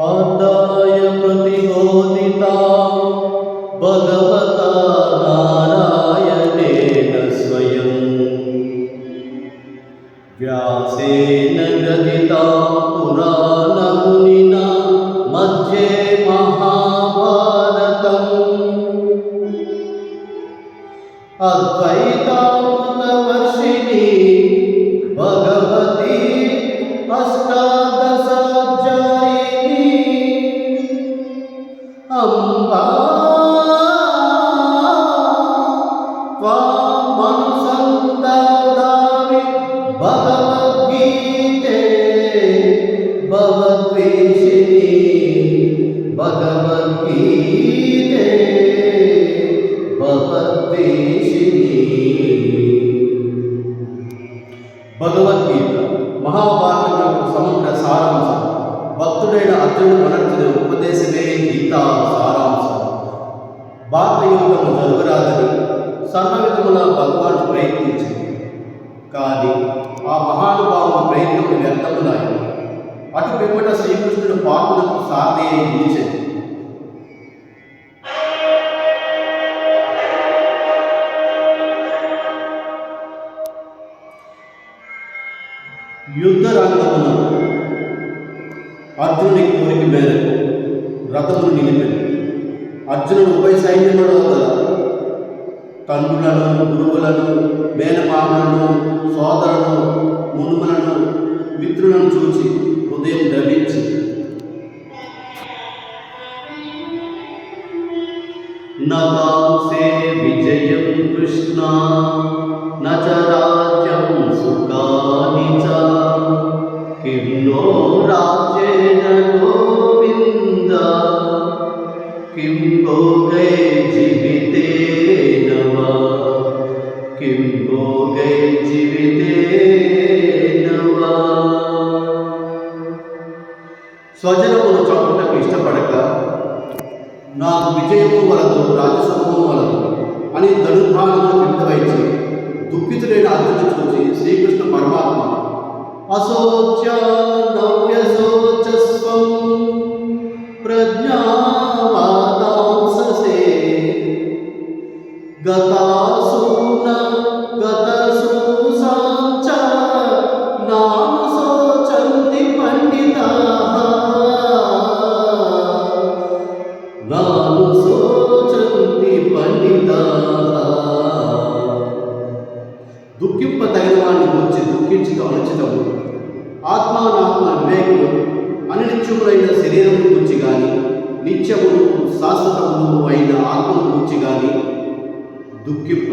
आदाय प्रतिबोधिता भगवता नारायणेन स्वयं व्यासेन ग्रथिता पुराणमुनिना मध्ये महाभारतम् अद्वैतामृतवर्षिणी भगवती अष्टादशाध्यायिनी अम्बा त्वामनुसन्धानामि भगवद्गीते भगवद्वेषिणी भगवद्गीते भगवद्वेषिणी। భగవద్గీత మహాభారతం యొక్క సమగ్ర సారాంశం. భక్తుడైన అర్జునుడు మనర్చిన ఉపదేశమే గీతా సారాంశం. భారత యుద్ధము జరగరాదని సర్వవిధముల భగవాను ప్రయత్నించింది, కానీ ఆ మహానుభావుల ప్రయత్నములు వ్యర్థములాయి. అటు పిమ్మట శ్రీకృష్ణుడు పాపులకు సాధి అయి నిలిచింది. యుద్ధ రంగమున అర్జునుడి కోరిక మేరకు రథమును నిలిపింది. అర్జునుడు ఉభయ సైన్యములో గల తండ్రులను, గురువులను, మేనమామలను, సోదరులను, మునుములను, మిత్రులను చూసి హృదయం ద్రవించి నకాంసే విజయం కృష్ణ నచ రాజ్యం సుఖాని చ కిం నో రాజ్యేన గోవింద కిం భోగై జీవితేన వా కిం భోగై జీవితేన వా. స్వజనమును చంపుటకు ఇష్టపడక నాకు విజయము వలదు రాజసుఖము వలదు అని ధనుర్బాణమును కిందవైచి దుఃఖితుడైన అర్జునుడు చూసి శ్రీకృష్ణ పరమాత్మ అశోచ్య నవ్యశోచస్వం ప్రజ్ఞావాదాంససే గతాసూన గతసూసాంచ నానుశోచంతి పండితాః నానుశోచంతి పండితాః. దుఃఖింపదగిన వాడిని గురించి దుఃఖించక అనుచితము. ఆత్మానాత్మ వివేకులు అనిత్యములైన శరీరము గురించి కానీ నిత్యములు శాశ్వతములు అయిన ఆత్మను గురించి కానీ దుఃఖింప.